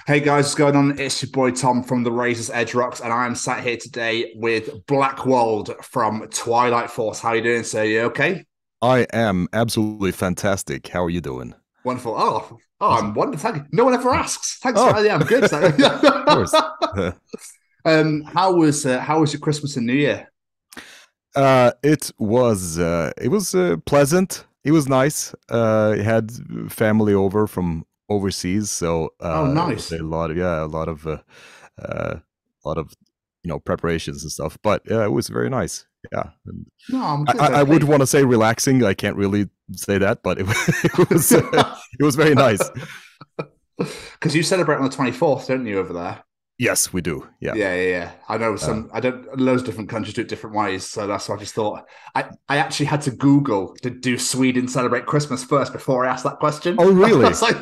Hey guys, what's going on? It's your boy Tom from the Razor's Edge Rocks, and I am sat here today with Blackwald from Twilight Force. How you doing, sir? You okay? I am absolutely fantastic. How are you doing? Wonderful. I'm Awesome. wonderful. Thank you. No one ever asks. Thanks Oh, for of yeah, I'm good. course. How was your Christmas and New Year? It was pleasant. It was nice. I had family over from overseas, so Oh, it was nice. uh, a lot of preparations and stuff. But it was very nice. Yeah, and No, I'm I, good. I Fair I would play. want to say relaxing. I can't really say that, but it was very nice. Because you celebrate on the 24th, don't you, over there? Yes, we do. Yeah. Yeah. I know Uh, I don't, loads of different countries do it different ways. So that's why I just thought I actually had to Google, to do Sweden celebrate Christmas first before I asked that question? oh, I really? was like,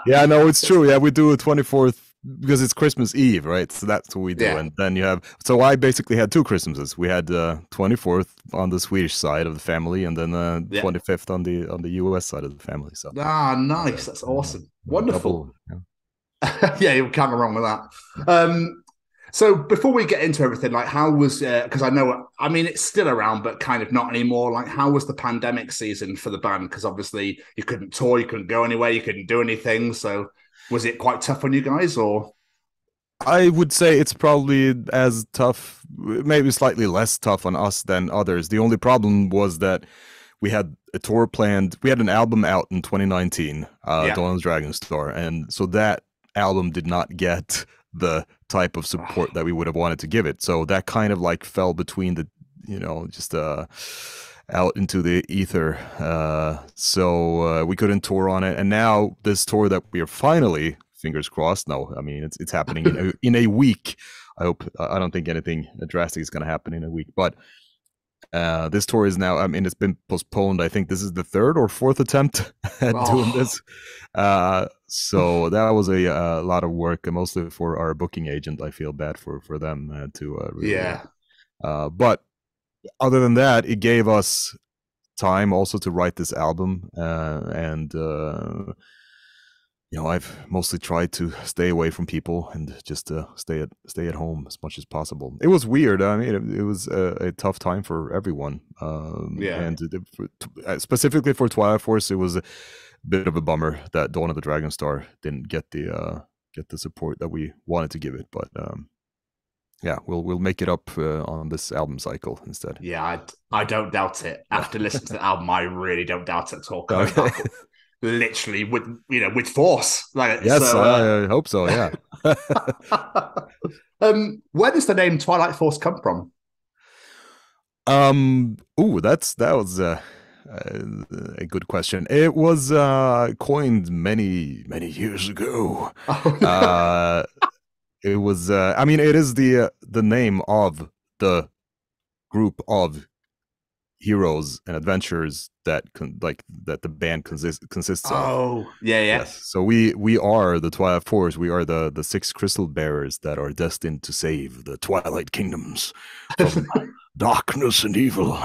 Yeah, no, it's true. Yeah, we do it 24th because it's Christmas Eve, right? So that's what we do. yeah, And then you have, so I basically had two Christmases. We had 24th on the Swedish side of the family, and then yeah. 25th on the US side of the family. So Ah, uh, nice. That's awesome. double. Wonderful. Yeah. Yeah, you can't go wrong with that. So before we get into everything, like how was because I mean it's still around, but kind of not anymore. Like how was the pandemic season for the band? Because obviously you couldn't tour, you couldn't go anywhere, you couldn't do anything. So was it quite tough on you guys, or I would say it's probably as tough, maybe slightly less tough on us than others. The only problem was that we had a tour planned. We had an album out in 2019, yeah? Dawn of the Dragon Star, and so that album did not get the type of support that we would have wanted to give it. So that kind of like fell between the, just out into the ether. So we couldn't tour on it, and now this tour that we are finally, fingers crossed. No, I mean it's happening in a week. I hope. I don't think anything drastic is going to happen in a week, but this tour is now, I mean, it's been postponed. I think this is the third or fourth attempt at doing Oh, this. So that was a lot of work, mostly for our booking agent. I feel bad for them to really. yeah. But other than that, it gave us time also to write this album, and I've mostly tried to stay away from people and just stay at home as much as possible. It was weird. I mean, it was a tough time for everyone, Yeah. and specifically for Twilight Force, it was a bit of a bummer that Dawn of the Dragon Star didn't get the support that we wanted to give it. But yeah, we'll make it up on this album cycle instead. Yeah, I don't doubt it. Yeah. After listening to the album, I really don't doubt it at all. Coming Okay. back literally with with force. Like Yes, so I hope so. Yeah. where does the name Twilight Force come from? Ooh, that was a good question. It was coined many years ago. Oh, Uh, it was. I mean, it is the name of the group of heroes and adventurers that the band consists of. oh, yeah. Yes. So we are the Twilight Force. We are the six crystal bearers that are destined to save the Twilight Kingdoms from darkness and evil.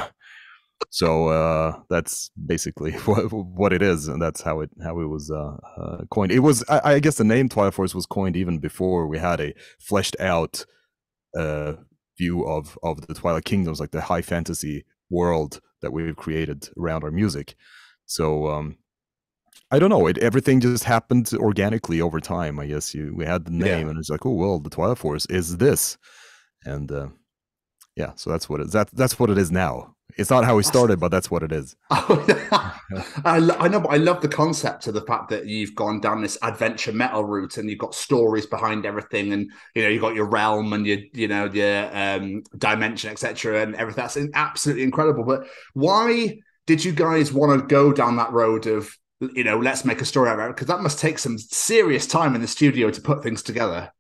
So that's basically what it is, and that's how it was coined. It was, I guess, the name Twilight Force was coined even before we had a fleshed out uh, view of the Twilight Kingdoms, like the high fantasy world that we've created around our music. So I don't know. Everything just happened organically over time. I guess we had the Yeah. name, and it's like, oh well, the Twilight Force is this, and yeah. So that's what it is. That's what it is now. It's not how we That's started, but that's what it is. I know, but I love the concept of the fact that you've gone down this adventure metal route and you've got stories behind everything, and you've got your realm and your dimension, etc., and everything. That's absolutely incredible. But why did you guys want to go down that road of let's make a story out of it? Because that must take some serious time in the studio to put things together.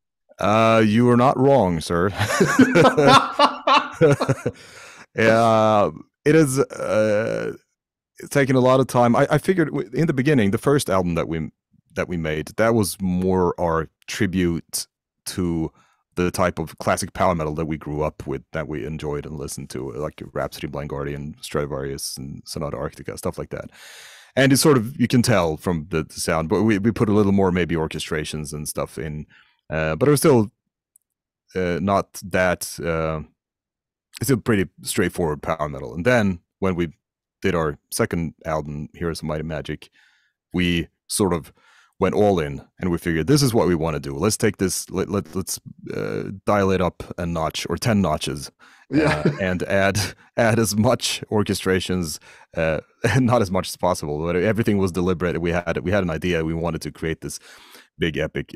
You are not wrong, sir. Yeah, it is. It's taken a lot of time. I figured in the beginning, the first album that we made, that was more our tribute to the type of classic power metal that we grew up with, that we enjoyed and listened to, like Rhapsody, Blind Guardian, Stradivarius, and Sonata Arctica, stuff like that. and it's sort of, you can tell from the sound, but we put a little more maybe orchestrations and stuff in, but it was still not that. It's a pretty straightforward power metal. And then when we did our second album, Heroes of Might and Magic, we sort of went all in, and we figured this is what we want to do. Let's take this, let's dial it up a notch or 10 notches, and add as much orchestrations, not as much as possible, but everything was deliberate. We had an idea. We wanted to create this big epic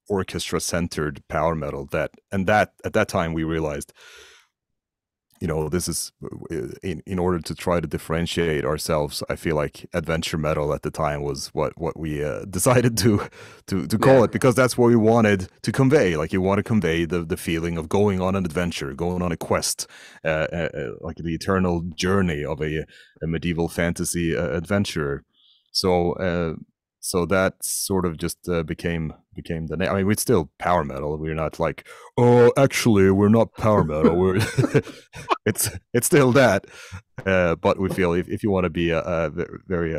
orchestra-centered power metal. That at that time we realized, this is in order to try to differentiate ourselves. I feel like adventure metal at the time was what we decided to call it, because that's what we wanted to convey. Like, you want to convey the feeling of going on an adventure, going on a quest, like the eternal journey of a medieval fantasy adventurer. So that sort of just became the name. I mean, we're still power metal. We're not like, oh, actually, we're not power metal. We're it's still that. But we feel if you want to be very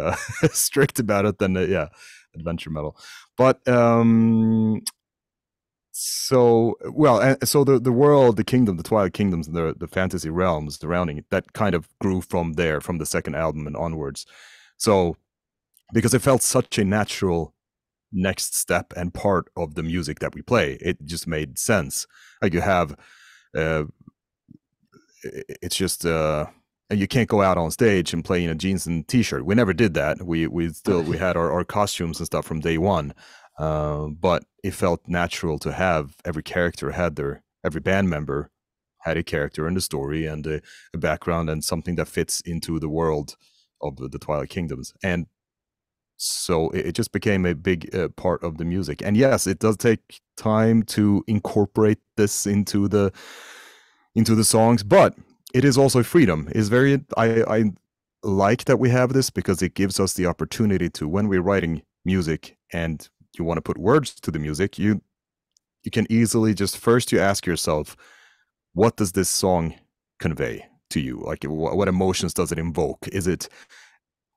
strict about it, then yeah, adventure metal. But so the world, the kingdom, the Twilight Kingdoms, and the fantasy realms surrounding it, that kind of grew from there, from the second album and onwards. So, because it felt such a natural next step and part of the music that we play, it just made sense. Like, you have, it's just, and you can't go out on stage and play in a jeans and t-shirt. We never did that. We had our costumes and stuff from day one, but it felt natural to have every band member had a character in the story and a background and something that fits into the world of the Twilight Kingdoms. And so it just became a big part of the music. And yes, it does take time to incorporate this into the songs, but it is also freedom. It's very, I like that we have this, because it gives us the opportunity to, when we're writing music and you want to put words to the music, you can easily just, first you ask yourself, what does this song convey to you? Like, what emotions does it invoke? Is it,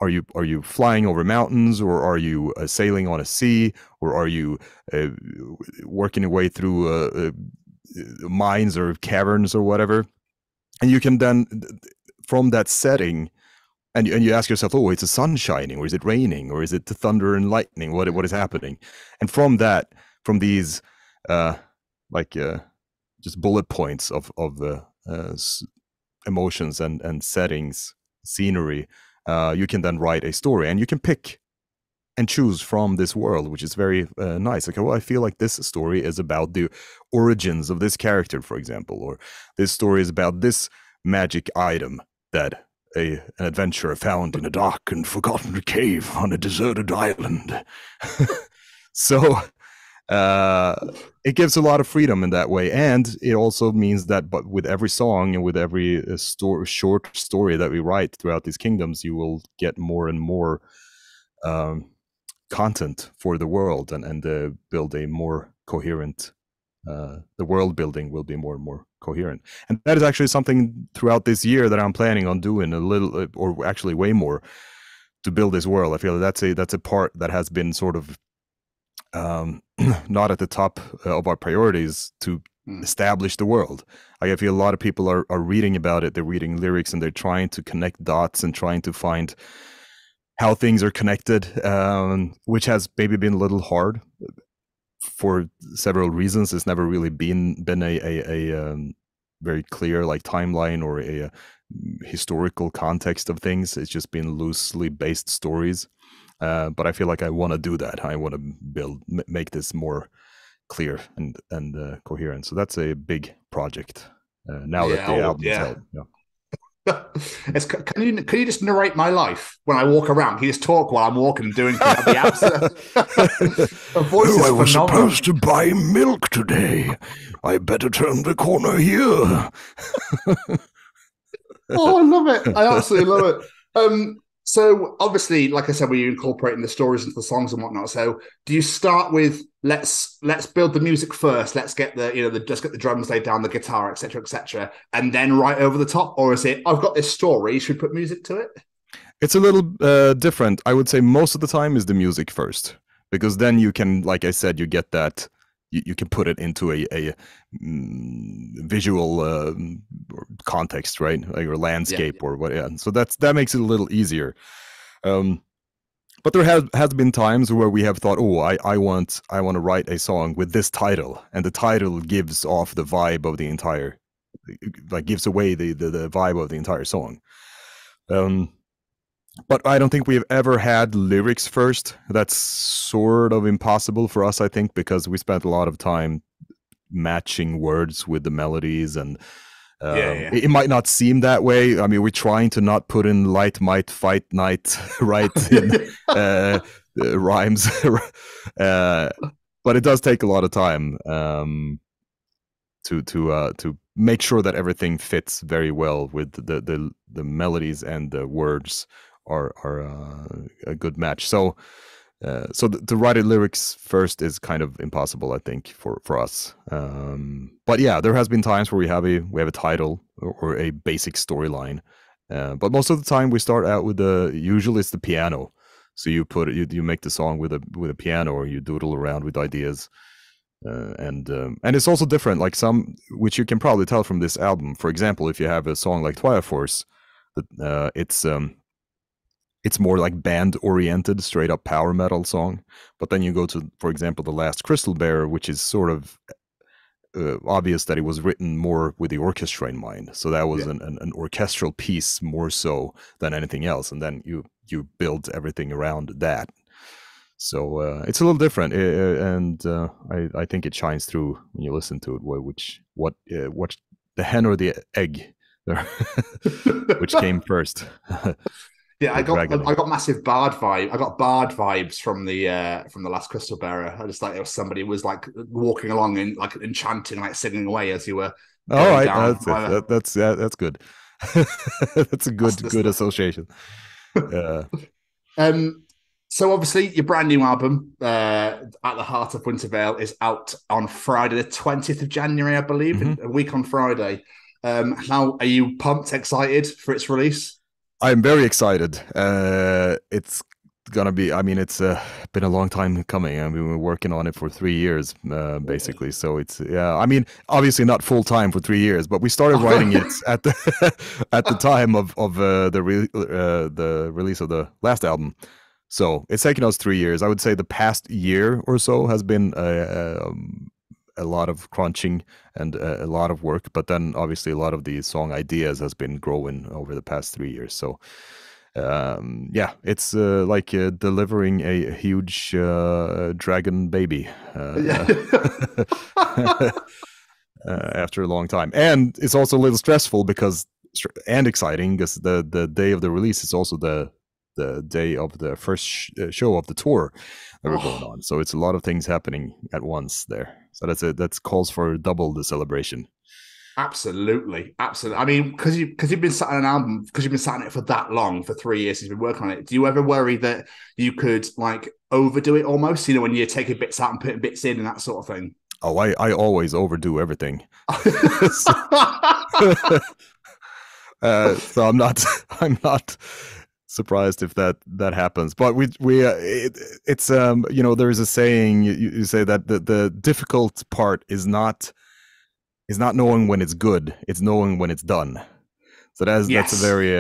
are you flying over mountains, or are you sailing on a sea, or are you working your way through mines or caverns or whatever? And you can then, from that setting, and you ask yourself, oh, it's the sun shining, or is it raining, or is it the thunder and lightning? What is happening? And from these just bullet points of emotions and settings, scenery, you can then write a story, and you can pick and choose from this world, which is very nice. Like, well, I feel like this story is about the origins of this character, for example, or this story is about this magic item that an adventurer found in a dark and forgotten cave on a deserted island. So it gives a lot of freedom in that way, and it also means that, but with every song and with every short story that we write throughout these kingdoms, you will get more and more content for the world, and build a more coherent. The world building will be more and more coherent, and that is actually something throughout this year that I'm planning on doing a little, or actually way more, to build this world. I feel that's a part that has been sort of not at the top of our priorities, to establish the world. I feel a lot of people are reading about it. They're reading lyrics and they're trying to connect dots and trying to find how things are connected, which has maybe been a little hard for several reasons. It's never really been a very clear like timeline or a historical context of things. It's just been loosely based stories. But I feel like I want to do that. I want to make this more clear and coherent. So that's a big project. Now that the album's out. Yeah. Can you just narrate my life when I walk around? Can you just talk while I'm walking and doing the apps? I was supposed to buy milk today. I better turn the corner here. Oh, I love it. I absolutely love it. So obviously, like I said, we're incorporating the stories into the songs and whatnot. So do you start with let's build the music first? Let's get just get the drums laid down, the guitar, etc., and then right over the top, or is it I've got this story, should we put music to it? It's a little different. I would say most of the time is the music first, because then you can, like I said, you get that you can put it into a visual context, right? Like your Yeah, landscape or what. Yeah. So that makes it a little easier. Um, but there has been times where we have thought, oh, I want to write a song with this title, and the title gives off the vibe of the entire, like gives away the vibe of the entire song. Um, but I don't think we've ever had lyrics first. That's sort of impossible for us, I think, because we spent a lot of time matching words with the melodies, and yeah, it might not seem that way. I mean, we're trying to not put in light, might, fight, night, right, in yeah. rhymes, uh, but it does take a lot of time to make sure that everything fits very well with the melodies, and the words are a good match. So to write a lyrics first is kind of impossible, I think, for us. But yeah, there has been times where we have a title, or a basic storyline. But most of the time we start out with usually it's the piano. So you make the song with a piano, or you doodle around with ideas. And it's also different, like some, which you can probably tell from this album. For example, if you have a song like Twilight Force, it's more like band oriented, straight up power metal song. But then you go to, for example, the last Crystal Bearer, which is sort of obvious that it was written more with the orchestra in mind. So that was Yeah. an orchestral piece more so than anything else, and then you build everything around that. So it's a little different, and I think it shines through when you listen to it. What the hen or the egg, which came first? Yeah, The dragon egg. I got massive bard vibe. I got bard vibes from the last Crystal Bearer. I just like it was somebody who was like walking along and like enchanting, like singing away as you were All going right, down. that's it. That's good. That's a That's good association. Uh, Um, so obviously your brand new album, At the Heart of Wintervale, is out on Friday, the 20th of January, I believe, in mhm. a week on Friday. How are you pumped, excited for its release? I'm very excited. It's gonna be. I mean, it's been a long time coming, and we've been working on it for 3 years, basically. So it's, yeah. I mean, obviously not full time for 3 years, but we started writing it at the at the time of the release of the last album. So it's taken us 3 years. I would say the past year or so has been a lot of crunching and a lot of work, but then obviously a lot of the song ideas has been growing over the past 3 years. So yeah, it's like delivering a huge dragon baby Yeah. after a long time, and it's also a little stressful because and exciting, because the day of the release is also the day of the first show of the tour that we're going Oh, on. So it's a lot of things happening at once there. So that calls for double the celebration. absolutely, absolutely. I mean, because you've been sat on an album, because you've been sat on it for that long, for 3 years, you've been working on it. Do you ever worry that you could like overdo it almost? You know, when you're taking bits out and putting bits in and that sort of thing. Oh, I always overdo everything. So, so I'm not surprised if that happens. But it's there is a saying, you say that the difficult part is not knowing when it's good, it's knowing when it's done. So that's a Yes. very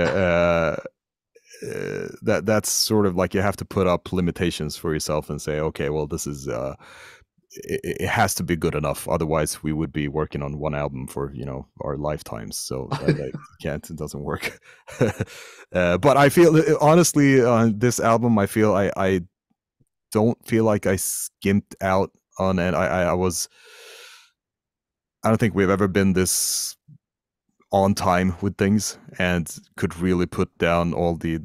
that's sort of like you have to put up limitations for yourself and say, okay, well, this is it has to be good enough, otherwise we would be working on one album for our lifetimes. So that can't, it doesn't work. But I feel honestly on this album, I don't feel like I skimped out on it. I don't think we've ever been this on time with things, and could really put down all the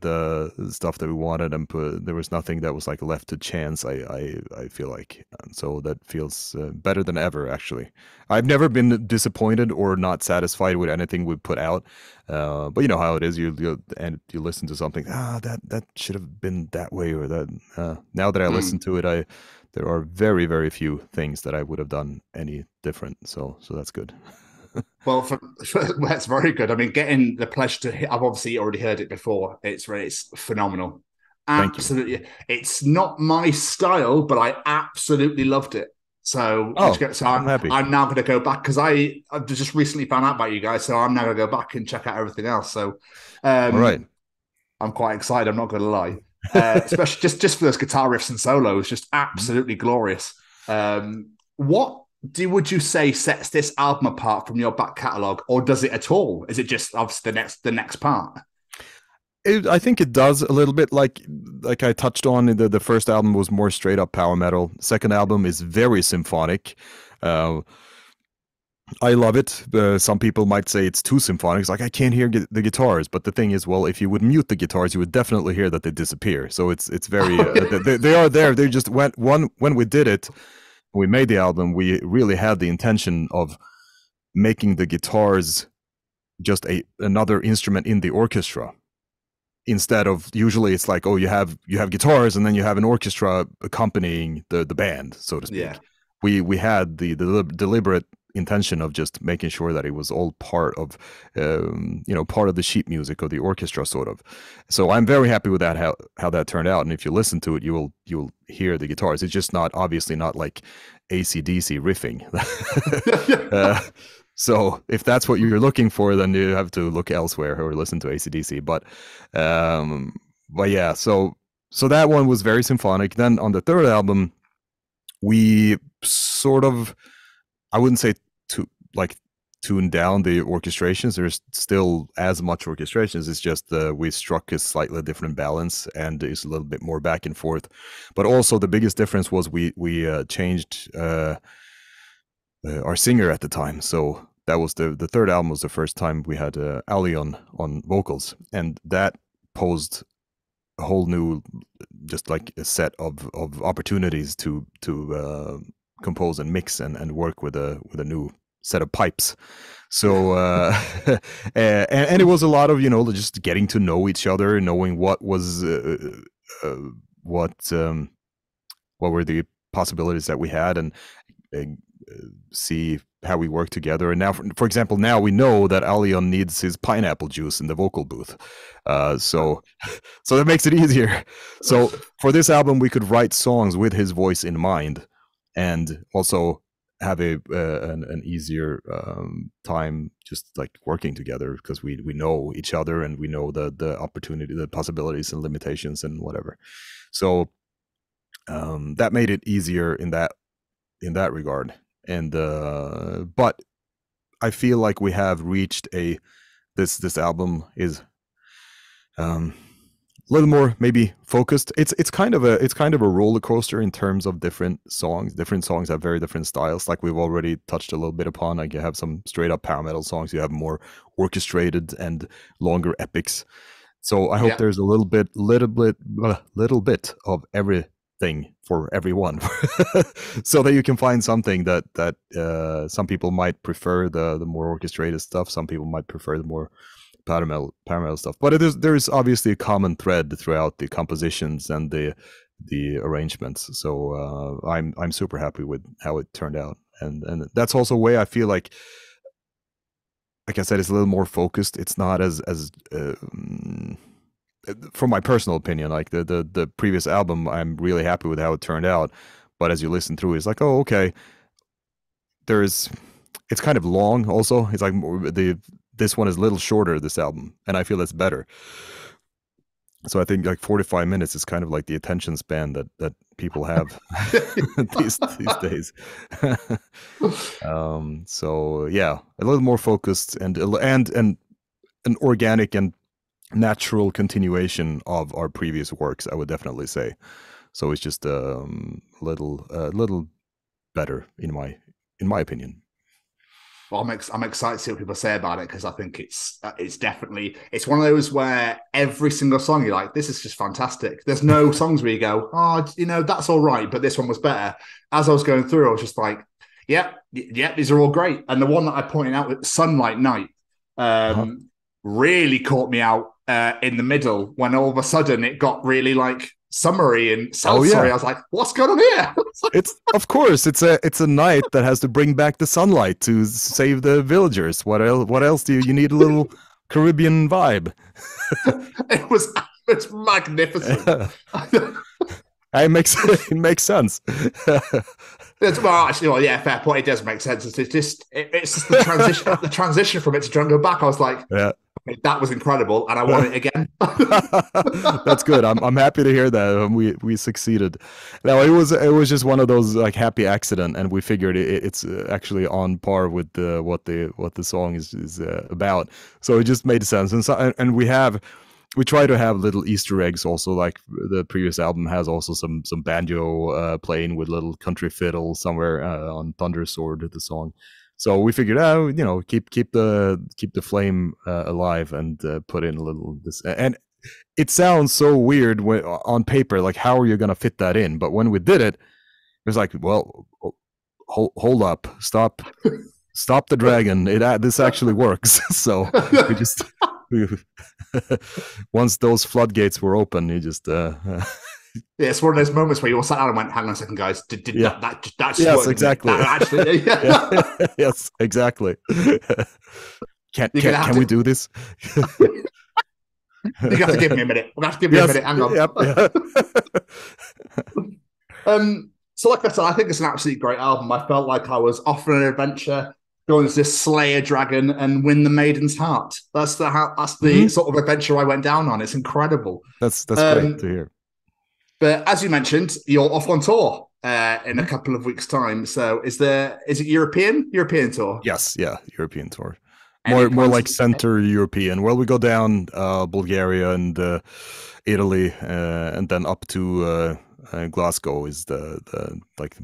stuff that we wanted, and there was nothing that was like left to chance. I feel like, and so that feels better than ever. Actually, I've never been disappointed or not satisfied with anything we put out. But you know how it is. And you listen to something. That should have been that way, or that. Now that I listen Mm. to it, there are very, very few things that I would have done any different. So that's good. Well, that's very good. I mean, getting the pleasure to I've obviously already heard it before. It's phenomenal. Thank you. Absolutely. It's not my style, but I absolutely loved it. So Oh, I'm happy. I'm now going to go back because I've just recently found out about you guys. So I'm now going to go back and check out everything else. So All right. I'm quite excited. I'm not going to lie. Especially just for those guitar riffs and solos, just absolutely glorious. What would you say sets this album apart from your back catalogue, or does it at all? Is it just obviously the next part? I think it does a little bit. Like I touched on, the first album was more straight up power metal. Second album is very symphonic. Uh, I love it. Some people might say it's too symphonic. It's like I can't hear the guitars. But the thing is, well, if you would mute the guitars, you would definitely hear that they disappear. So it's very they are there. They just when we did it, when we made the album, we really had the intention of making the guitars just another instrument in the orchestra. Instead of, usually it's like, oh, you have guitars and then you have an orchestra accompanying the band, so to speak. Yeah. We had the deliberate intention of just making sure that it was all part of part of the sheet music of the orchestra, sort of. So I'm very happy with that, how that turned out. And if you listen to it, you'll hear the guitars. It's just obviously not like AC/DC riffing. So if that's what you're looking for, then you have to look elsewhere or listen to AC/DC. But yeah, so that one was very symphonic. Then on the third album, we sort of, I wouldn't say tune down the orchestrations. There's still as much orchestrations. It's just we struck a slightly different balance and it's a little bit more back and forth. But also the biggest difference was we changed our singer at the time. So that was the third album was the first time we had Ali on vocals, and that posed a whole new, just like a set of opportunities to compose and mix and work with a new set of pipes. So and it was a lot of just getting to know each other, knowing what was what were the possibilities that we had, and see how we work together. And now, for example, now we know that Alion needs his pineapple juice in the vocal booth, so that makes it easier. So for this album, we could write songs with his voice in mind, and also have an easier time just like working together, because we know each other and we know the opportunity, the possibilities and limitations and whatever. So that made it easier in that regard. And but I feel like we have reached this album is a little more maybe focused. It's kind of a roller coaster in terms of different songs. Different songs have very different styles, like we've already touched a little bit upon. Like you have some straight up power metal songs, you have more orchestrated and longer epics. So I hope there's a little bit of everything for everyone, so that you can find something that some people might prefer the more orchestrated stuff, some people might prefer the more power metal stuff. But there's obviously a common thread throughout the compositions and the arrangements. So I'm super happy with how it turned out, and that's also a way I feel like I said, it's a little more focused. It's not as from my personal opinion, like the previous album, I'm really happy with how it turned out. But as you listen through, it's like, oh, okay. It's kind of long. Also, it's like this one is a little shorter, this album, and I feel that's better. So I think like 45 minutes is kind of like the attention span that people have these days. So yeah, a little more focused and an organic and natural continuation of our previous works, I would definitely say. So it's just a little better in my opinion. Well, I'm excited to see what people say about it, because I think it's definitely, it's one of those where every single song you're like, this is just fantastic. There's no songs where you go, oh, that's all right, but this one was better. As I was going through, I was just like, yeah, these are all great. And the one that I pointed out with Sunlight Night really caught me out in the middle, when all of a sudden it got really like summary in Oh South Surrey. yeah, I was like, what's going on here? it's of course it's a knight that has to bring back the sunlight to save the villagers. What else do you need a little Caribbean vibe? It's magnificent. It makes sense. Well, actually, well, yeah, fair point. It does make sense. It's just the transition from it to Jungle Back. I was like, Yeah. okay, that was incredible, and I want it again. That's good. I'm happy to hear that. We succeeded. No, it was just one of those like happy accident, and we figured it's actually on par with what the song is about. So it just made sense, and we try to have little Easter eggs also, like the previous album has also some banjo playing with little country fiddle somewhere on Thunder Sword, the song. So we figured out, keep the flame alive and put in a little this. And it sounds so weird on paper, like how are you gonna fit that in? But when we did it, it was like, well, hold up, stop the dragon. This actually works. So we just. Once those floodgates were open, you just yeah, it's one of those moments where you all sat down and went, "Hang on a second, guys, did yeah. that's yes, exactly. That actually, yeah. Yes, exactly. Can we do this? You have to give me a minute. I'm going to have to give you a minute. Hang on. Yep. So like I said, I think it's an absolutely great album. I felt like I was off on an adventure, going to slay a dragon and win the maiden's heart. That's the sort of adventure I went down on. It's incredible. That's great to hear. But as you mentioned, you're off on tour in a couple of weeks' time. So is it European tour? Yes, yeah, European tour. More like Center European. Well, we go down Bulgaria and Italy, and then up to Glasgow is the like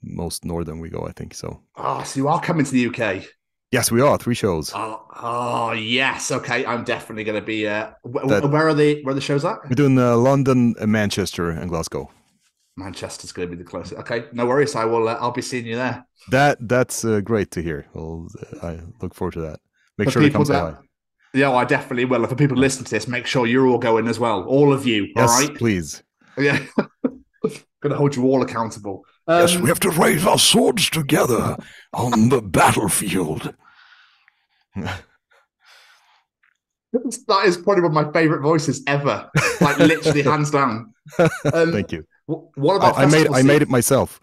most northern we go, I think. So. So you are coming to the UK. Yes, we are. 3 shows. Oh yes. Okay, I'm definitely going to be. Where are the shows at? We're doing London, Manchester, and Glasgow. Manchester's going to be the closest. Okay, no worries. I'll be seeing you there. That's great to hear. Well, I look forward to that. Make sure to come say hi. Yeah, I definitely will. For people listening to this, make sure you're all going as well. All of you. Yes, all right, please. Yeah, going to hold you all accountable. Yes, we have to raise our swords together on the battlefield. That is probably one of my favorite voices ever. Like literally, hands down. Thank you. What about? I made it myself.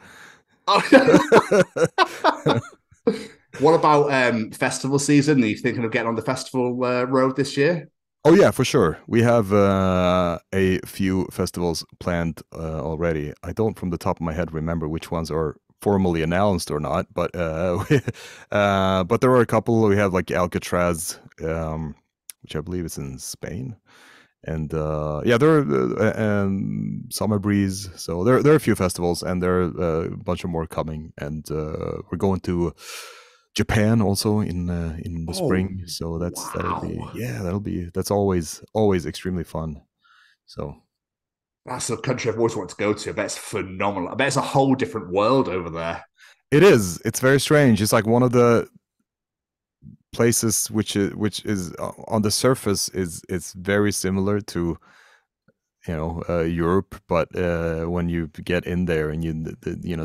What about festival season? Are you thinking of getting on the festival road this year? Oh yeah, for sure. We have a few festivals planned already. I don't, from the top of my head, remember which ones are formally announced or not, but but there are a couple. We have like Alcatraz, which I believe is in Spain, and there are Summer Breeze. So there are a few festivals, and there are a bunch of more coming, and we're going to Japan also in the spring. So that's always extremely fun. So that's a country I've always wanted to go to. I bet it's phenomenal. I bet it's a whole different world over there. It is. It's very strange. It's like one of the places which is on the surface is very similar to Europe, but when you get in there and you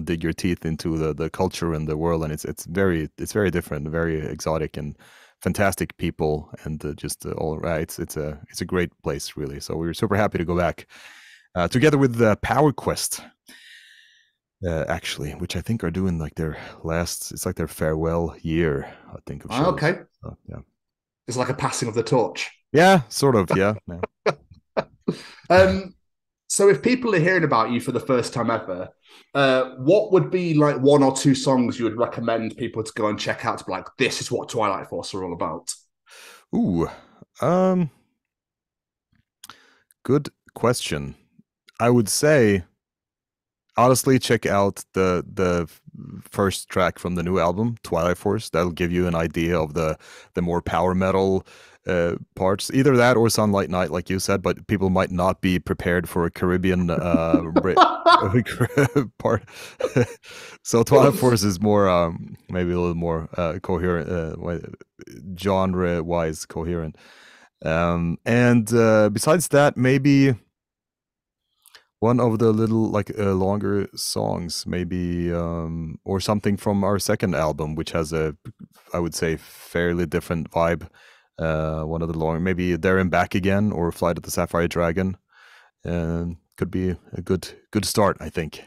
dig your teeth into the culture and the world, and it's very different, very exotic and fantastic people, and just all right. It's a great place, really. So we're super happy to go back together with Power Quest. Actually, which I think are doing like it's like their farewell year, I think, of shows. Okay. So, yeah. It's like a passing of the torch. Yeah, sort of, yeah. So if people are hearing about you for the first time ever, what would be like 1 or 2 songs you would recommend people to go and check out to be like, this is what Twilight Force are all about? Ooh, good question. I would say, honestly, check out the first track from the new album, Twilight Force. That'll give you an idea of the more power metal parts. Either that or Sunlight Night, like you said, but people might not be prepared for a Caribbean part. So Twilight Force is more, maybe a little more coherent, genre-wise coherent. And besides that, maybe one of the little like longer songs, maybe, or something from our second album, which has a, I would say, fairly different vibe. One of the long, maybe There and Back Again or Flight of the Sapphire Dragon, could be a good start, I think.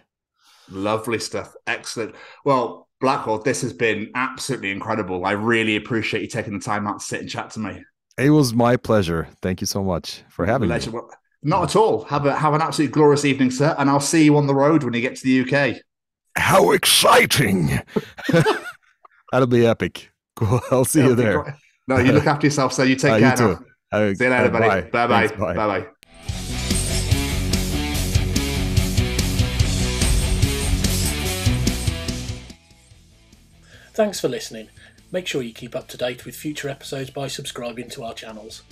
Lovely stuff. Excellent. Well, Blackwald, this has been absolutely incredible. I really appreciate you taking the time out to sit and chat to me. It was my pleasure. Thank you so much for having me. Well, not at all. Have an absolutely glorious evening, sir, and I'll see you on the road when you get to the UK. How exciting! That'll be epic. Cool. I'll see you there. Great. No, you look after yourself, so you take care you too. now. See you later, buddy. Bye-bye. Bye-bye. Thanks for listening. Make sure you keep up to date with future episodes by subscribing to our channels.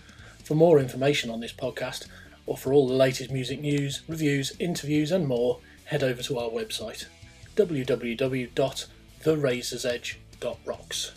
For more information on this podcast, or for all the latest music news, reviews, interviews and more, head over to our website, www.therazorsedge.rocks.